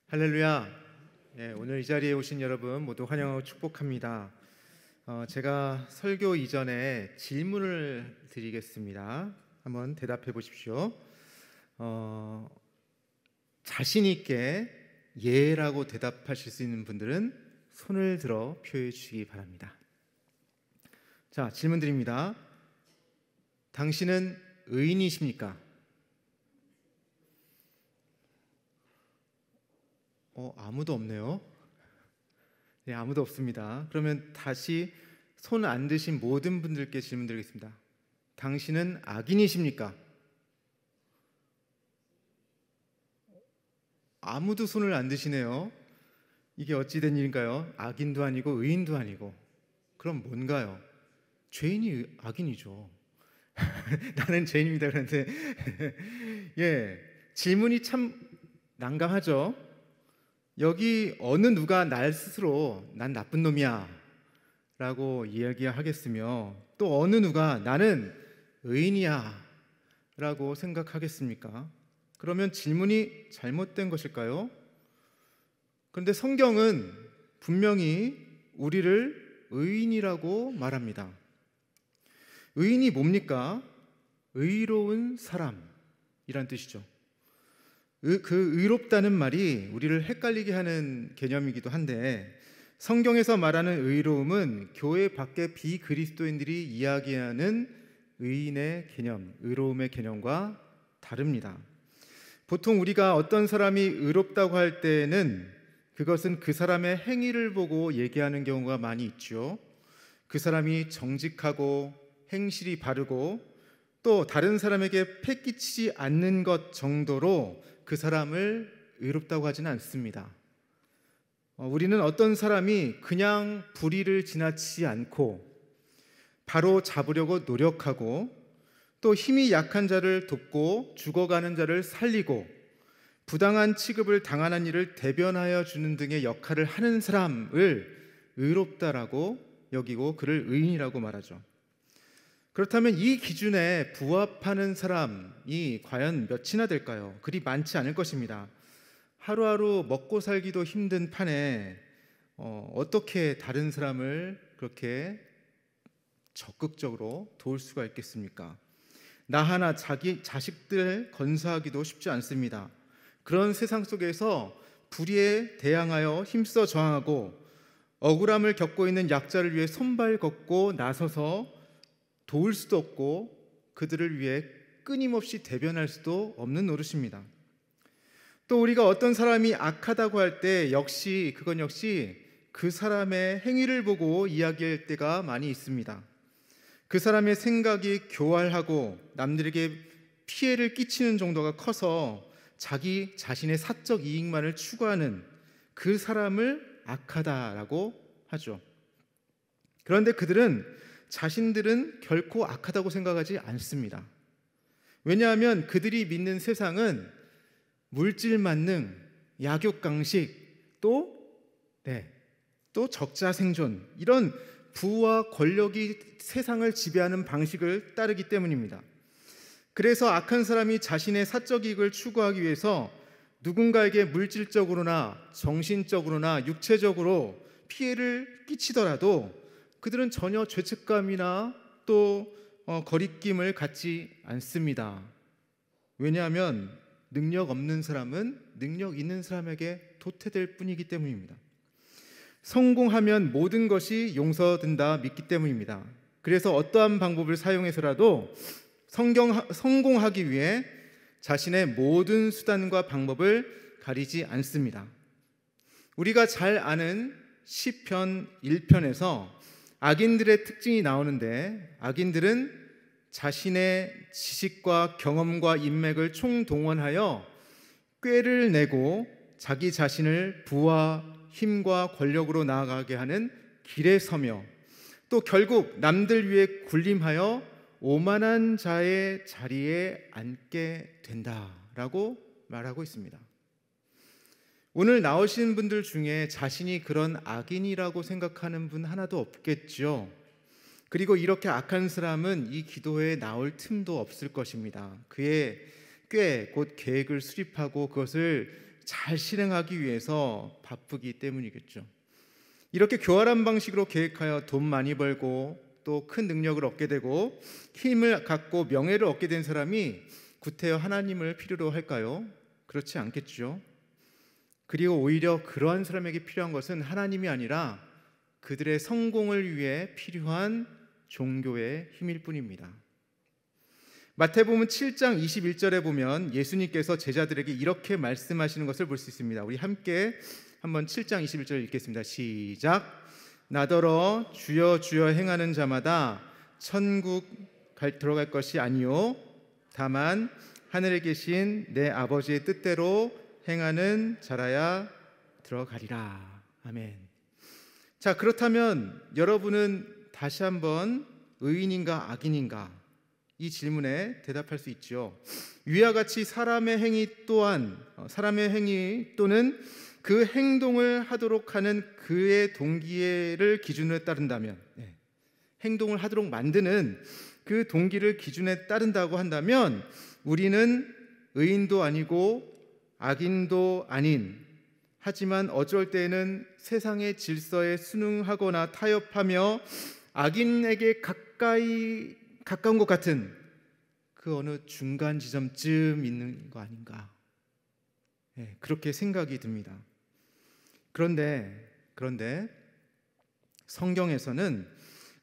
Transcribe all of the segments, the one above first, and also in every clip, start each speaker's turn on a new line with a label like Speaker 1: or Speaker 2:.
Speaker 1: 할렐루야. 오늘 이 자리에 오신 여러분 모두 환영하고 축복합니다. 제가 설교 이전에 질문을 드리겠습니다. 한번 대답해 보십시오. 자신 있게 예라고 대답하실 수 있는 분들은 손을 들어 표해 주시기 바랍니다. 자, 질문 드립니다. 당신은 의인이십니까? 아무도 없네요. 네, 아무도 없습니다. 그러면 다시 손 안 드신 모든 분들께 질문 드리겠습니다. 당신은 악인이십니까? 아무도 손을 안 드시네요. 이게 어찌 된 일인가요? 악인도 아니고 의인도 아니고. 그럼 뭔가요? 죄인이 악인이죠. 나는 죄인입니다. 그런데 질문이 참 난감하죠. 여기 어느 누가 날 스스로 난 나쁜 놈이야 라고 이야기하겠으며 또 어느 누가 나는 의인이야 라고 생각하겠습니까? 그러면 질문이 잘못된 것일까요? 그런데 성경은 분명히 우리를 의인이라고 말합니다. 의인이 뭡니까? 의로운 사람이란 뜻이죠. 그 의롭다는 말이 우리를 헷갈리게 하는 개념이기도 한데 성경에서 말하는 의로움은 교회 밖의 비그리스도인들이 이야기하는 의인의 개념, 의로움의 개념과 다릅니다. 보통 우리가 어떤 사람이 의롭다고 할 때는 그것은 그 사람의 행위를 보고 얘기하는 경우가 많이 있죠. 그 사람이 정직하고 행실이 바르고 또 다른 사람에게 패끼치지 않는 것 정도로 그 사람을 의롭다고 하지는 않습니다. 우리는 어떤 사람이 그냥 불의를 지나치지 않고 바로 잡으려고 노력하고 또 힘이 약한 자를 돕고 죽어가는 자를 살리고 부당한 취급을 당하는 일을 대변하여 주는 등의 역할을 하는 사람을 의롭다라고 여기고 그를 의인이라고 말하죠. 그렇다면 이 기준에 부합하는 사람이 과연 몇이나 될까요? 그리 많지 않을 것입니다. 하루하루 먹고 살기도 힘든 판에 어떻게 다른 사람을 그렇게 적극적으로 도울 수가 있겠습니까? 나 하나 자기 자식들 건사하기도 쉽지 않습니다. 그런 세상 속에서 불의에 대항하여 힘써 저항하고 억울함을 겪고 있는 약자를 위해 손발 걷고 나서서 도울 수도 없고 그들을 위해 끊임없이 대변할 수도 없는 노릇입니다. 또 우리가 어떤 사람이 악하다고 할 때 그건 역시 그 사람의 행위를 보고 이야기할 때가 많이 있습니다. 그 사람의 생각이 교활하고 남들에게 피해를 끼치는 정도가 커서 자기 자신의 사적 이익만을 추구하는 그 사람을 악하다라고 하죠. 그런데 자신들은 결코 악하다고 생각하지 않습니다. 왜냐하면 그들이 믿는 세상은 물질 만능, 약육강식, 또 적자 생존 이런 부와 권력이 세상을 지배하는 방식을 따르기 때문입니다. 그래서 악한 사람이 자신의 사적 이익을 추구하기 위해서 누군가에게 물질적으로나 정신적으로나 육체적으로 피해를 끼치더라도 그들은 전혀 죄책감이나 또 거리낌을 갖지 않습니다. 왜냐하면 능력 없는 사람은 능력 있는 사람에게 도태될 뿐이기 때문입니다. 성공하면 모든 것이 용서된다 믿기 때문입니다. 그래서 어떠한 방법을 사용해서라도 성공하기 위해 자신의 모든 수단과 방법을 가리지 않습니다. 우리가 잘 아는 시편 1편에서 악인들의 특징이 나오는데 악인들은 자신의 지식과 경험과 인맥을 총동원하여 꾀를 내고 자기 자신을 부와 힘과 권력으로 나아가게 하는 길에 서며 또 결국 남들 위해 군림하여 오만한 자의 자리에 앉게 된다라고 말하고 있습니다. 오늘 나오신 분들 중에 자신이 그런 악인이라고 생각하는 분 하나도 없겠죠. 그리고 이렇게 악한 사람은 이 기도회에 나올 틈도 없을 것입니다. 그의 꽤 곧 계획을 수립하고 그것을 잘 실행하기 위해서 바쁘기 때문이겠죠. 이렇게 교활한 방식으로 계획하여 돈 많이 벌고 또 큰 능력을 얻게 되고 힘을 갖고 명예를 얻게 된 사람이 구태여 하나님을 필요로 할까요? 그렇지 않겠죠. 그리고 오히려 그러한 사람에게 필요한 것은 하나님이 아니라 그들의 성공을 위해 필요한 종교의 힘일 뿐입니다. 마태복음 7장 21절에 보면 예수님께서 제자들에게 이렇게 말씀하시는 것을 볼 수 있습니다. 우리 함께 한번 7장 21절 읽겠습니다. 시작. 나더러 주여 주여 행하는 자마다 천국 들어갈 것이 아니요 다만 하늘에 계신 내 아버지의 뜻대로 행하는 자라야 들어가리라. 아멘. 자, 그렇다면 여러분은 다시 한번 의인인가 악인인가 이 질문에 대답할 수 있죠. 위와 같이 사람의 행위 또는 그 행동을 하도록 하는 그의 동기를 기준으로 따른다면, 행동을 하도록 만드는 그 동기를 기준에 따른다고 한다면 우리는 의인도 아니고 악인도 아닌, 하지만 어쩔 때에는 세상의 질서에 순응하거나 타협하며 악인에게 가까운 것 같은 그 어느 중간 지점쯤 있는 거 아닌가, 그렇게 생각이 듭니다. 그런데 성경에서는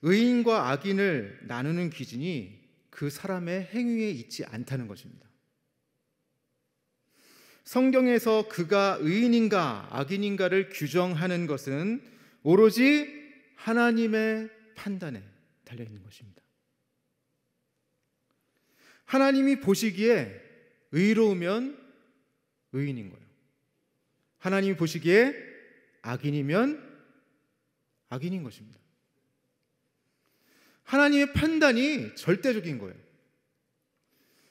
Speaker 1: 의인과 악인을 나누는 기준이 그 사람의 행위에 있지 않다는 것입니다. 성경에서 그가 의인인가 악인인가를 규정하는 것은 오로지 하나님의 판단에 달려 있는 것입니다. 하나님이 보시기에 의로우면 의인인 거예요. 하나님이 보시기에 악인이면 악인인 것입니다. 하나님의 판단이 절대적인 거예요.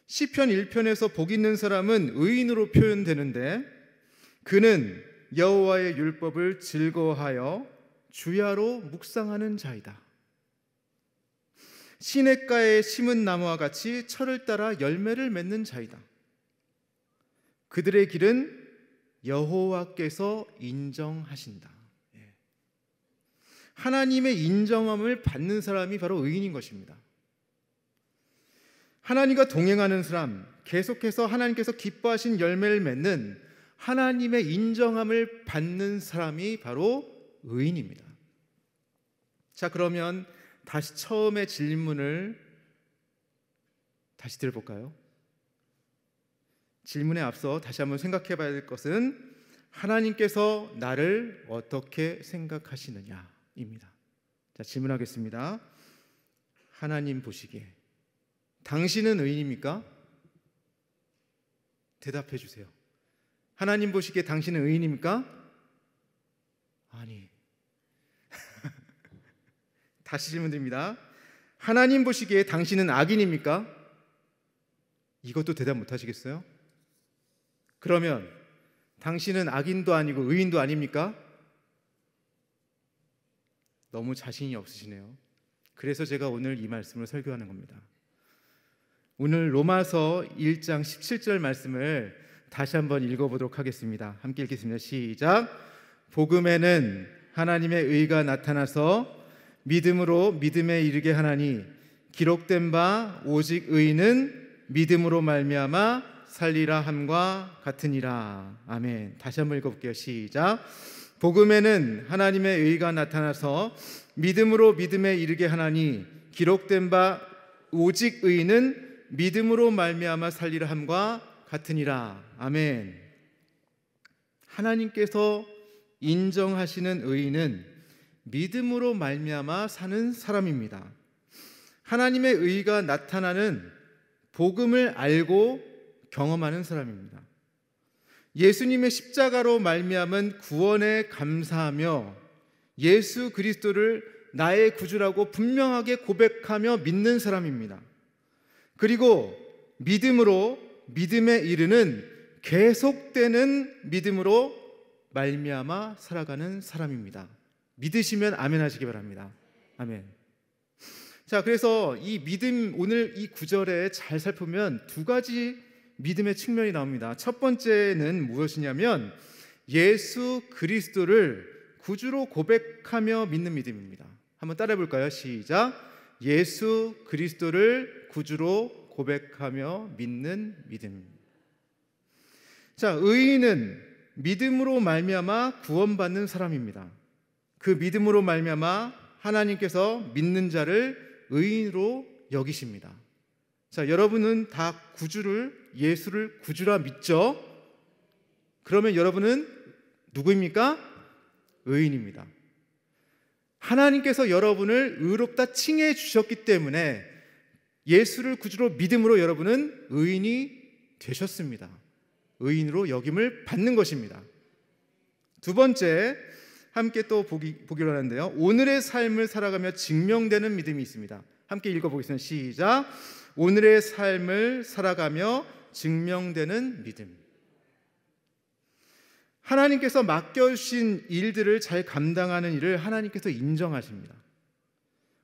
Speaker 1: 시편 1편에서 복 있는 사람은 의인으로 표현되는데 그는 여호와의 율법을 즐거워하여 주야로 묵상하는 자이다. 시냇가에 심은 나무와 같이 철을 따라 열매를 맺는 자이다. 그들의 길은 여호와께서 인정하신다. 하나님의 인정함을 받는 사람이 바로 의인인 것입니다. 하나님과 동행하는 사람, 계속해서 하나님께서 기뻐하신 열매를 맺는 하나님의 인정함을 받는 사람이 바로 의인입니다. 자, 그러면 다시 처음의 질문을 다시 들어볼까요? 질문에 앞서 다시 한번 생각해 봐야 될 것은 하나님께서 나를 어떻게 생각하시느냐입니다. 자, 질문하겠습니다. 하나님 보시기에 당신은 의인입니까? 대답해 주세요. 하나님 보시기에 당신은 의인입니까? 아니. 다시 질문드립니다. 하나님 보시기에 당신은 악인입니까? 이것도 대답 못 하시겠어요? 그러면 당신은 악인도 아니고 의인도 아닙니까? 너무 자신이 없으시네요. 그래서 제가 오늘 이 말씀을 설교하는 겁니다. 오늘 로마서 1장 17절 말씀을 다시 한번 읽어보도록 하겠습니다. 함께 읽겠습니다. 시작. 복음에는 하나님의 의가 나타나서 믿음으로 믿음에 이르게 하나니 기록된 바 오직 의인은 믿음으로 말미암아 살리라 함과 같으니라. 아멘. 다시 한번 읽어볼게요. 시작. 복음에는 하나님의 의가 나타나서 믿음으로 믿음에 이르게 하나니 기록된 바 오직 의인은 믿음으로 말미암아 살리라 함과 같으니라. 아멘. 하나님께서 인정하시는 의인은 믿음으로 말미암아 사는 사람입니다. 하나님의 의가 나타나는 복음을 알고 경험하는 사람입니다. 예수님의 십자가로 말미암은 구원에 감사하며 예수 그리스도를 나의 구주라고 분명하게 고백하며 믿는 사람입니다. 그리고 믿음으로 믿음에 이르는 계속되는 믿음으로 말미암아 살아가는 사람입니다. 믿으시면 아멘 하시기 바랍니다. 아멘. 자, 그래서 이 믿음, 오늘 이 구절에 잘 살펴보면 두 가지 믿음의 측면이 나옵니다. 첫 번째는 무엇이냐면 예수 그리스도를 구주로 고백하며 믿는 믿음입니다. 한번 따라해 볼까요? 시작. 예수 그리스도를 구주로 고백하며 믿는 믿음. 자, 의인은 믿음으로 말미암아 구원받는 사람입니다. 그 믿음으로 말미암아 하나님께서 믿는 자를 의인으로 여기십니다. 자, 여러분은 다 구주를, 예수를 구주라 믿죠? 그러면 여러분은 누구입니까? 의인입니다. 하나님께서 여러분을 의롭다 칭해 주셨기 때문에 예수를 구주로 믿음으로 여러분은 의인이 되셨습니다. 의인으로 여김을 받는 것입니다. 두 번째, 함께 또 보기로 하는데요. 오늘의 삶을 살아가며 증명되는 믿음이 있습니다. 함께 읽어보겠습니다. 시작. 오늘의 삶을 살아가며 증명되는 믿음. 하나님께서 맡겨주신 일들을 잘 감당하는 일을 하나님께서 인정하십니다.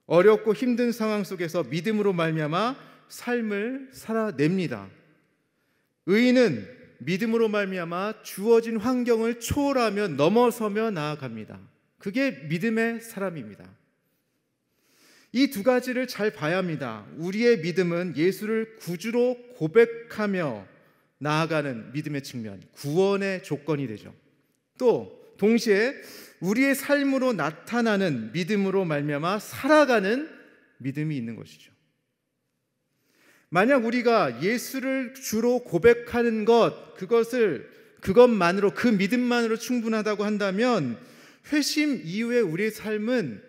Speaker 1: 어렵고 힘든 상황 속에서 믿음으로 말미암아 삶을 살아냅니다. 의인은 믿음으로 말미암아 주어진 환경을 초월하며 넘어서며 나아갑니다. 그게 믿음의 사람입니다. 이 두 가지를 잘 봐야 합니다. 우리의 믿음은 예수를 구주로 고백하며 나아가는 믿음의 측면, 구원의 조건이 되죠. 또 동시에 우리의 삶으로 나타나는 믿음으로 말미암아 살아가는 믿음이 있는 것이죠. 만약 우리가 예수를 주로 고백하는 그것만으로, 그 믿음만으로 충분하다고 한다면 회심 이후에 우리의 삶은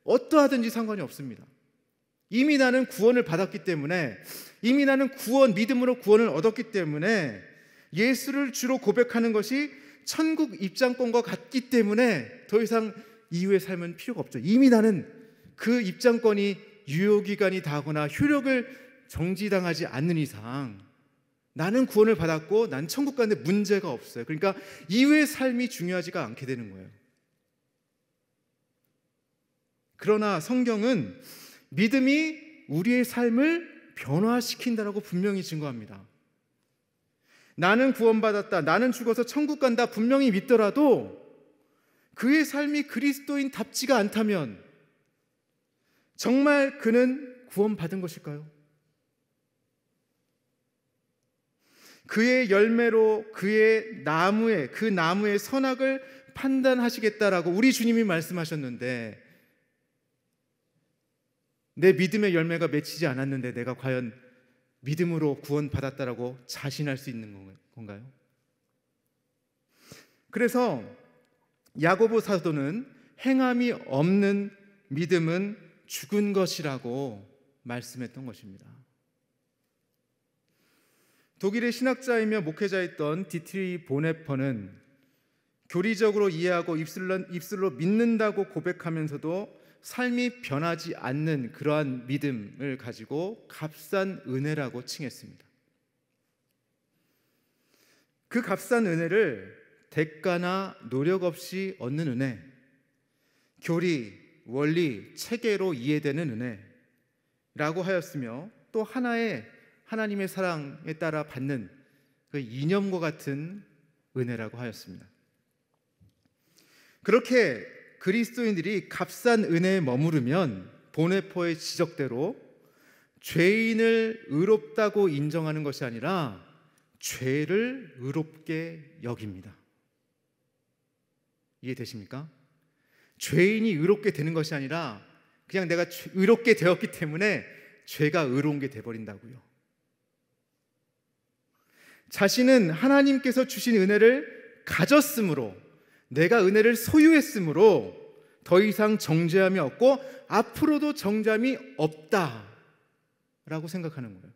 Speaker 1: 어떠하든지 상관이 없습니다. 이미 나는 구원을 받았기 때문에, 이미 나는 믿음으로 구원을 얻었기 때문에 예수를 주로 고백하는 것이 천국 입장권과 같기 때문에 더 이상 이후의 삶은 필요가 없죠. 이미 나는 그 입장권이 유효기간이 다하거나 효력을 정지당하지 않는 이상 나는 구원을 받았고 난 천국 가는데 문제가 없어요. 그러니까 이후의 삶이 중요하지가 않게 되는 거예요. 그러나 성경은 믿음이 우리의 삶을 변화시킨다라고 분명히 증거합니다. 나는 구원받았다, 나는 죽어서 천국 간다 분명히 믿더라도 그의 삶이 그리스도인답지가 않다면 정말 그는 구원받은 것일까요? 그의 열매로 그 나무의 선악을 판단하시겠다라고 우리 주님이 말씀하셨는데 내 믿음의 열매가 맺히지 않았는데 내가 과연 믿음으로 구원받았다라고 자신할 수 있는 건가요? 그래서 야고보 사도는 행함이 없는 믿음은 죽은 것이라고 말씀했던 것입니다. 독일의 신학자이며 목회자였던 디트리 보네퍼는 교리적으로 이해하고 입술로 믿는다고 고백하면서도 삶이 변하지 않는 그러한 믿음을 가지고 값싼 은혜라고 칭했습니다. 그 값싼 은혜를 대가나 노력 없이 얻는 은혜, 교리, 원리, 체계로 이해되는 은혜라고 하였으며 또 하나의 하나님의 사랑에 따라 받는 그 이념과 같은 은혜라고 하였습니다. 그렇게 그리스도인들이 값싼 은혜에 머무르면 보네포의 지적대로 죄인을 의롭다고 인정하는 것이 아니라 죄를 의롭게 여깁니다. 이해되십니까? 죄인이 의롭게 되는 것이 아니라 그냥 내가 의롭게 되었기 때문에 죄가 의로운 게 돼버린다고요. 자신은 하나님께서 주신 은혜를 가졌으므로, 내가 은혜를 소유했으므로 더 이상 정죄함이 없고 앞으로도 정죄함이 없다라고 생각하는 거예요.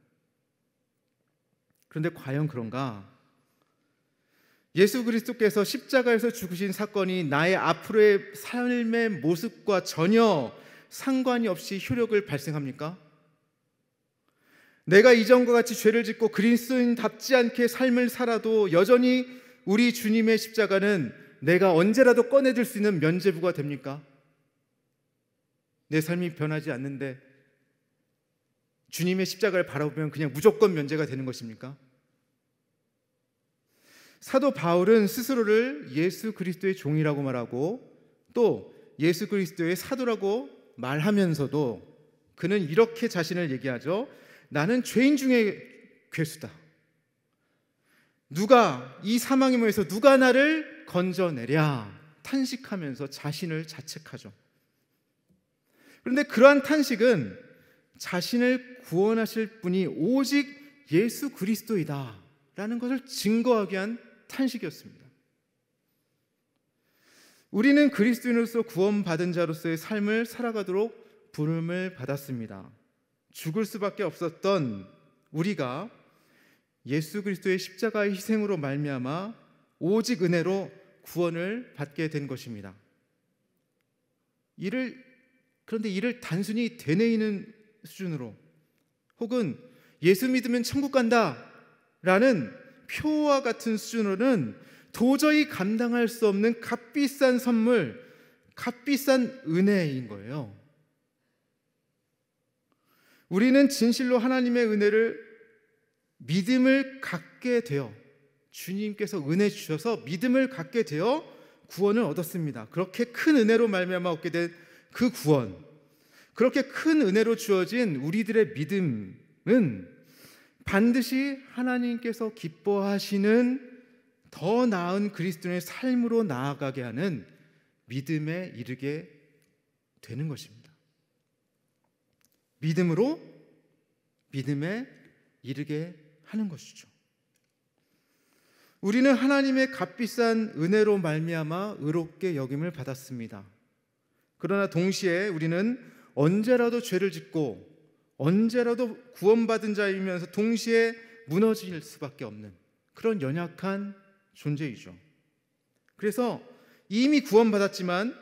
Speaker 1: 그런데 과연 그런가? 예수 그리스도께서 십자가에서 죽으신 사건이 나의 앞으로의 삶의 모습과 전혀 상관이 없이 효력을 발생합니까? 내가 이전과 같이 죄를 짓고 그리스도인답지 않게 삶을 살아도 여전히 우리 주님의 십자가는 내가 언제라도 꺼내들 수 있는 면죄부가 됩니까? 내 삶이 변하지 않는데 주님의 십자가를 바라보면 그냥 무조건 면제가 되는 것입니까? 사도 바울은 스스로를 예수 그리스도의 종이라고 말하고 또 예수 그리스도의 사도라고 말하면서도 그는 이렇게 자신을 얘기하죠. 나는 죄인 중에 괴수다. 누가 이 사망의 몸에서 누가 나를 건져내랴 탄식하면서 자신을 자책하죠. 그런데 그러한 탄식은 자신을 구원하실 분이 오직 예수 그리스도이다 라는 것을 증거하기 위한 탄식이었습니다. 우리는 그리스도인으로서 구원받은 자로서의 삶을 살아가도록 부름을 받았습니다. 죽을 수밖에 없었던 우리가 예수 그리스도의 십자가의 희생으로 말미암아 오직 은혜로 구원을 받게 된 것입니다. 그런데 이를 단순히 되뇌이는 수준으로 혹은 예수 믿으면 천국 간다 라는 표와 같은 수준으로는 도저히 감당할 수 없는 값비싼 선물, 값비싼 은혜인 거예요. 우리는 진실로 하나님의 은혜를 믿음을 갖게 되어 주님께서 은혜 주셔서 믿음을 갖게 되어 구원을 얻었습니다. 그렇게 큰 은혜로 말미암아 얻게 된 그 구원, 그렇게 큰 은혜로 주어진 우리들의 믿음은 반드시 하나님께서 기뻐하시는 더 나은 그리스도인의 삶으로 나아가게 하는 믿음에 이르게 되는 것입니다. 믿음으로 믿음에 이르게 하는 것이죠. 우리는 하나님의 값비싼 은혜로 말미암아 의롭게 여김을 받았습니다. 그러나 동시에 우리는 언제라도 죄를 짓고 언제라도 구원받은 자이면서 동시에 무너질 수밖에 없는 그런 연약한 존재이죠. 그래서 이미 구원받았지만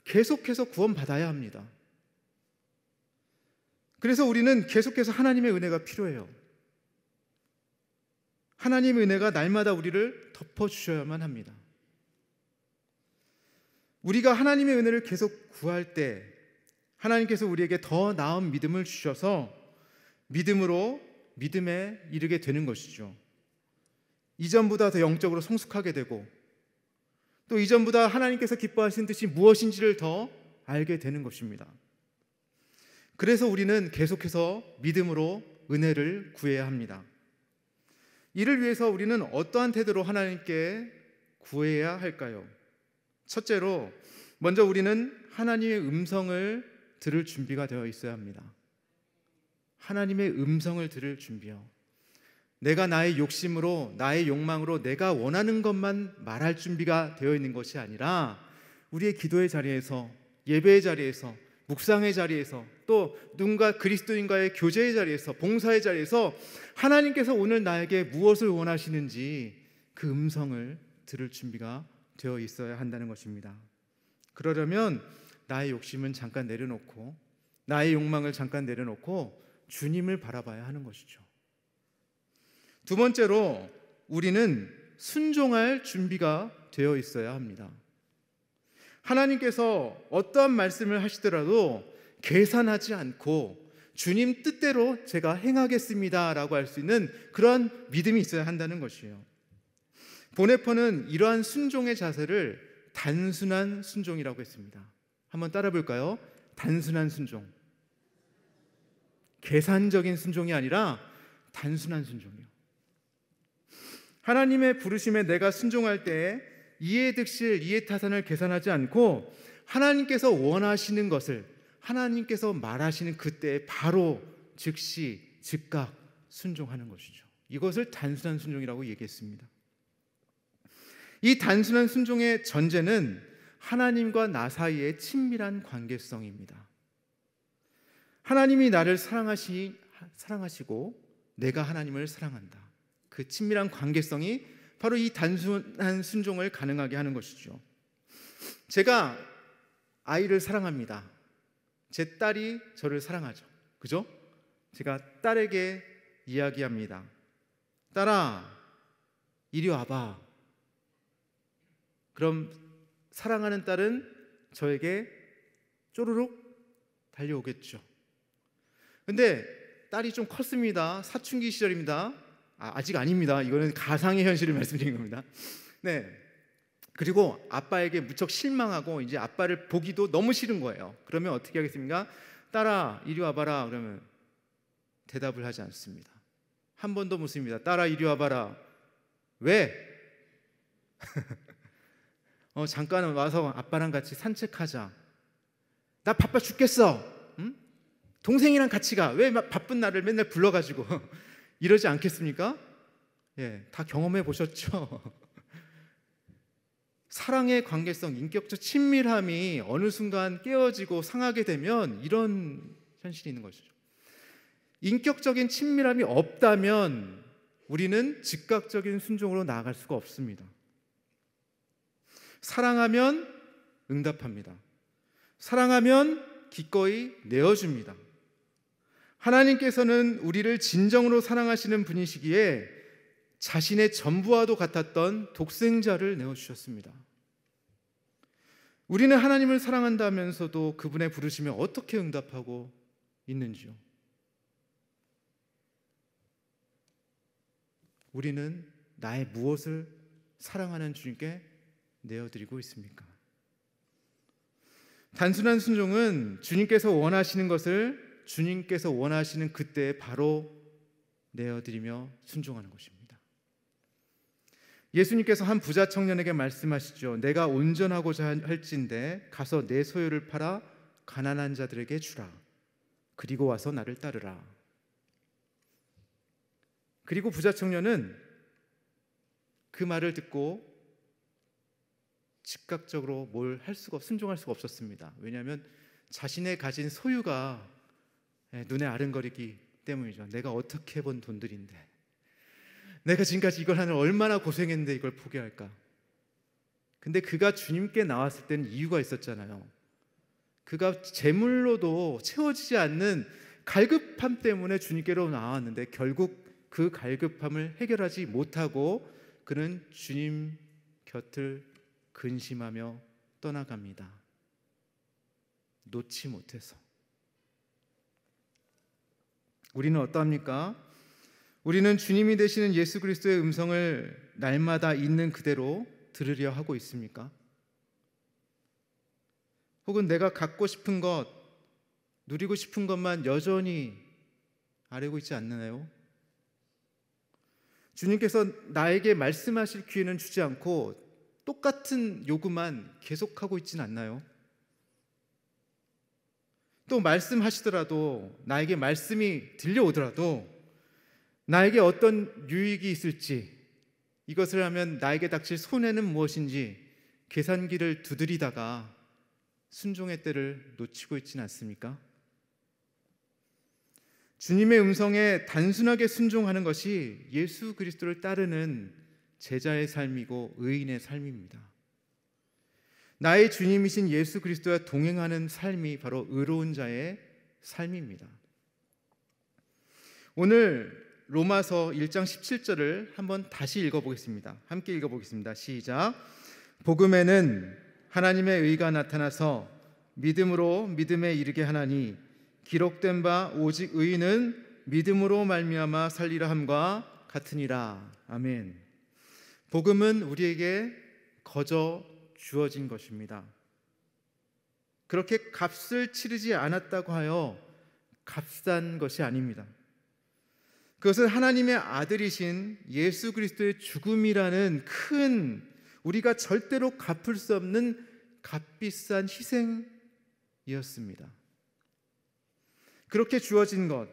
Speaker 1: 계속해서 구원받아야 합니다. 그래서 우리는 계속해서 하나님의 은혜가 필요해요. 하나님의 은혜가 날마다 우리를 덮어주셔야만 합니다. 우리가 하나님의 은혜를 계속 구할 때 하나님께서 우리에게 더 나은 믿음을 주셔서 믿음으로 믿음에 이르게 되는 것이죠. 이전보다 더 영적으로 성숙하게 되고 또 이전보다 하나님께서 기뻐하시는 뜻이 무엇인지를 더 알게 되는 것입니다. 그래서 우리는 계속해서 믿음으로 은혜를 구해야 합니다. 이를 위해서 우리는 어떠한 태도로 하나님께 구해야 할까요? 첫째로 먼저 우리는 하나님의 음성을 들을 준비가 되어 있어야 합니다. 하나님의 음성을 들을 준비요. 내가 나의 욕심으로 나의 욕망으로 내가 원하는 것만 말할 준비가 되어 있는 것이 아니라 우리의 기도의 자리에서 예배의 자리에서 묵상의 자리에서 또 누군가 그리스도인과의 교제의 자리에서 봉사의 자리에서 하나님께서 오늘 나에게 무엇을 원하시는지 그 음성을 들을 준비가 되어 있어야 한다는 것입니다. 그러려면 나의 욕심은 잠깐 내려놓고 나의 욕망을 잠깐 내려놓고 주님을 바라봐야 하는 것이죠. 두 번째로 우리는 순종할 준비가 되어 있어야 합니다. 하나님께서 어떠한 말씀을 하시더라도 계산하지 않고 주님 뜻대로 제가 행하겠습니다 라고 할 수 있는 그러한 믿음이 있어야 한다는 것이에요. 보네퍼는 이러한 순종의 자세를 단순한 순종이라고 했습니다. 한번 따라 볼까요? 단순한 순종. 계산적인 순종이 아니라 단순한 순종이요. 하나님의 부르심에 내가 순종할 때 이해득실, 이해타산을 계산하지 않고 하나님께서 원하시는 것을 하나님께서 말하시는 그때에 바로 즉시 즉각 순종하는 것이죠. 이것을 단순한 순종이라고 얘기했습니다. 이 단순한 순종의 전제는 하나님과 나 사이의 친밀한 관계성입니다. 하나님이 나를 사랑하시고 내가 하나님을 사랑한다. 그 친밀한 관계성이 바로 이 단순한 순종을 가능하게 하는 것이죠. 제가 아이를 사랑합니다. 제 딸이 저를 사랑하죠. 그죠? 제가 딸에게 이야기합니다. 딸아, 이리 와봐. 그럼 사랑하는 딸은 저에게 쪼르륵 달려오겠죠. 근데 딸이 좀 컸습니다. 사춘기 시절입니다. 아직 아닙니다. 이거는 가상의 현실을 말씀드린 겁니다. 네. 그리고 아빠에게 무척 실망하고 이제 아빠를 보기도 너무 싫은 거예요. 그러면 어떻게 하겠습니까? 딸아, 이리 와봐라. 그러면 대답을 하지 않습니다. 한 번 더 묻습니다. 딸아, 이리 와봐라. 왜? 잠깐 와서 아빠랑 같이 산책하자. 나 바빠 죽겠어. 응? 동생이랑 같이 가. 왜 바쁜 나를 맨날 불러가지고 이러지 않겠습니까? 예, 다 경험해 보셨죠? 사랑의 관계성, 인격적 친밀함이 어느 순간 깨어지고 상하게 되면 이런 현실이 있는 것이죠. 인격적인 친밀함이 없다면 우리는 즉각적인 순종으로 나아갈 수가 없습니다. 사랑하면 응답합니다. 사랑하면 기꺼이 내어줍니다. 하나님께서는 우리를 진정으로 사랑하시는 분이시기에 자신의 전부와도 같았던 독생자를 내어주셨습니다. 우리는 하나님을 사랑한다면서도 그분의 부르심에 어떻게 응답하고 있는지요? 우리는 나의 무엇을 사랑하는 주님께 내어드리고 있습니까? 단순한 순종은 주님께서 원하시는 것을 주님께서 원하시는 그때에 바로 내어드리며 순종하는 것입니다. 예수님께서 한 부자 청년에게 말씀하시죠. 내가 온전하고자 할진대 가서 내 소유를 팔아 가난한 자들에게 주라. 그리고 와서 나를 따르라. 그리고 부자 청년은 그 말을 듣고 즉각적으로 순종할 수가 없었습니다. 왜냐하면 자신의 가진 소유가 눈에 아른거리기 때문이죠. 내가 어떻게 번 돈들인데, 내가 지금까지 이걸 하느라 얼마나 고생했는데 이걸 포기할까? 근데 그가 주님께 나왔을 때는 이유가 있었잖아요. 그가 재물로도 채워지지 않는 갈급함 때문에 주님께로 나왔는데 결국 그 갈급함을 해결하지 못하고 그는 주님 곁을 근심하며 떠나갑니다. 놓지 못해서. 우리는 어떠합니까? 우리는 주님이 되시는 예수 그리스도의 음성을 날마다 있는 그대로 들으려 하고 있습니까? 혹은 내가 갖고 싶은 것, 누리고 싶은 것만 여전히 아뢰고 있지 않나요? 주님께서 나에게 말씀하실 기회는 주지 않고 똑같은 요구만 계속하고 있지는 않나요? 또 말씀하시더라도, 나에게 말씀이 들려오더라도 나에게 어떤 유익이 있을지, 이것을 하면 나에게 닥칠 손해는 무엇인지 계산기를 두드리다가 순종의 때를 놓치고 있지는 않습니까? 주님의 음성에 단순하게 순종하는 것이 예수 그리스도를 따르는 제자의 삶이고 의인의 삶입니다. 나의 주님이신 예수 그리스도와 동행하는 삶이 바로 의로운 자의 삶입니다. 오늘 로마서 1장 17절을 한번 다시 읽어보겠습니다. 함께 읽어보겠습니다. 시작. 복음에는 하나님의 의가 나타나서 믿음으로 믿음에 이르게 하나니 기록된 바 오직 의인은 믿음으로 말미암아 살리라 함과 같으니라. 아멘. 복음은 우리에게 거저 주어진 것입니다. 그렇게 값을 치르지 않았다고 하여 값싼 것이 아닙니다. 그것은 하나님의 아들이신 예수 그리스도의 죽음이라는 큰, 우리가 절대로 갚을 수 없는 값비싼 희생이었습니다. 그렇게 주어진 것,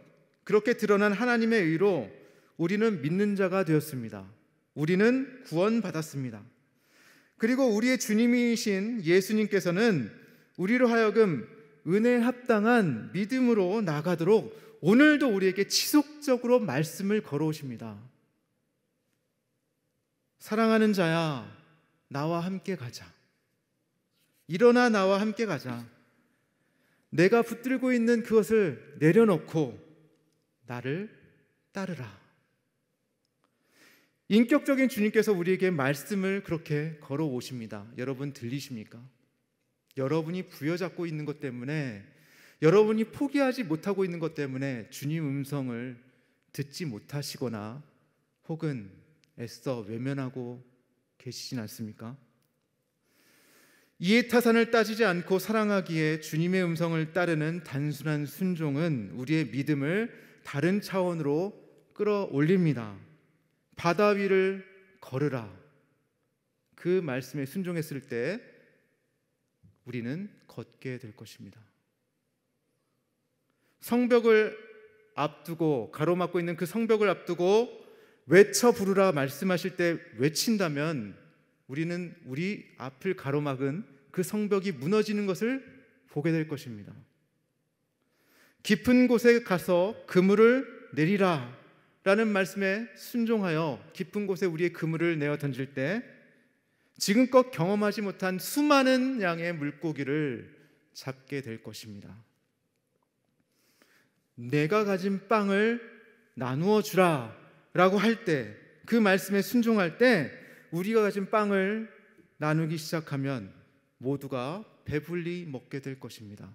Speaker 1: 그렇게 드러난 하나님의 의로 우리는 믿는 자가 되었습니다. 우리는 구원받았습니다. 그리고 우리의 주님이신 예수님께서는 우리로 하여금 은혜에 합당한 믿음으로 나가도록 오늘도 우리에게 지속적으로 말씀을 걸어오십니다. 사랑하는 자야, 나와 함께 가자. 일어나 나와 함께 가자. 내가 붙들고 있는 그것을 내려놓고 나를 따르라. 인격적인 주님께서 우리에게 말씀을 그렇게 걸어오십니다. 여러분 들리십니까? 여러분이 부여잡고 있는 것 때문에, 여러분이 포기하지 못하고 있는 것 때문에 주님 음성을 듣지 못하시거나 혹은 애써 외면하고 계시진 않습니까? 이해타산을 따지지 않고 사랑하기에 주님의 음성을 따르는 단순한 순종은 우리의 믿음을 다른 차원으로 끌어올립니다. 바다 위를 걸으라. 그 말씀에 순종했을 때 우리는 걷게 될 것입니다. 성벽을 앞두고, 가로막고 있는 그 성벽을 앞두고 외쳐 부르라 말씀하실 때 외친다면 우리는 우리 앞을 가로막은 그 성벽이 무너지는 것을 보게 될 것입니다. 깊은 곳에 가서 그물을 내리라 라는 말씀에 순종하여 깊은 곳에 우리의 그물을 내어 던질 때 지금껏 경험하지 못한 수많은 양의 물고기를 잡게 될 것입니다. 내가 가진 빵을 나누어 주라 라고 할 때, 그 말씀에 순종할 때 우리가 가진 빵을 나누기 시작하면 모두가 배불리 먹게 될 것입니다.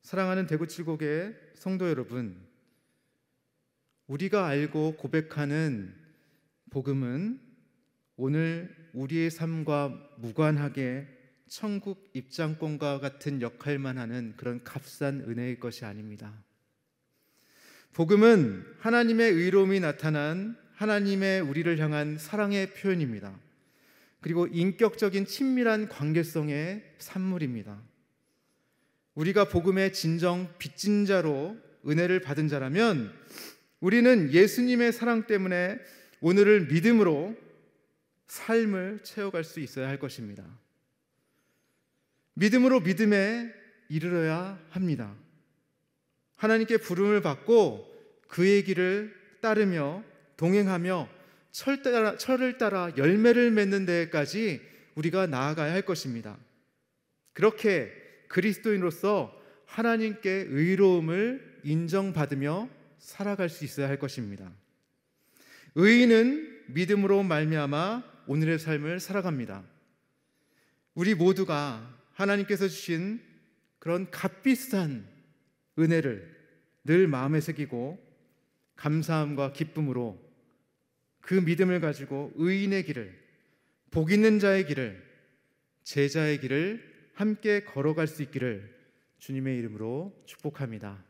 Speaker 1: 사랑하는 대구칠곡의 성도 여러분, 우리가 알고 고백하는 복음은 오늘 우리의 삶과 무관하게 천국 입장권과 같은 역할만 하는 그런 값싼 은혜일 것이 아닙니다. 복음은 하나님의 의로움이 나타난 하나님의 우리를 향한 사랑의 표현입니다. 그리고 인격적인 친밀한 관계성의 산물입니다. 우리가 복음의 진정 빚진 자로 은혜를 받은 자라면 우리는 예수님의 사랑 때문에 오늘을 믿음으로 삶을 채워갈 수 있어야 할 것입니다. 믿음으로 믿음에 이르러야 합니다. 하나님께 부름을 받고 그의 길을 따르며 동행하며 철을 따라 열매를 맺는 데까지 우리가 나아가야 할 것입니다. 그렇게 그리스도인으로서 하나님께 의로움을 인정받으며 살아갈 수 있어야 할 것입니다. 의인은 믿음으로 말미암아 오늘의 삶을 살아갑니다. 우리 모두가 하나님께서 주신 그런 값비싼 은혜를 늘 마음에 새기고 감사함과 기쁨으로 그 믿음을 가지고 의인의 길을, 복 있는 자의 길을, 제자의 길을 함께 걸어갈 수 있기를 주님의 이름으로 축복합니다.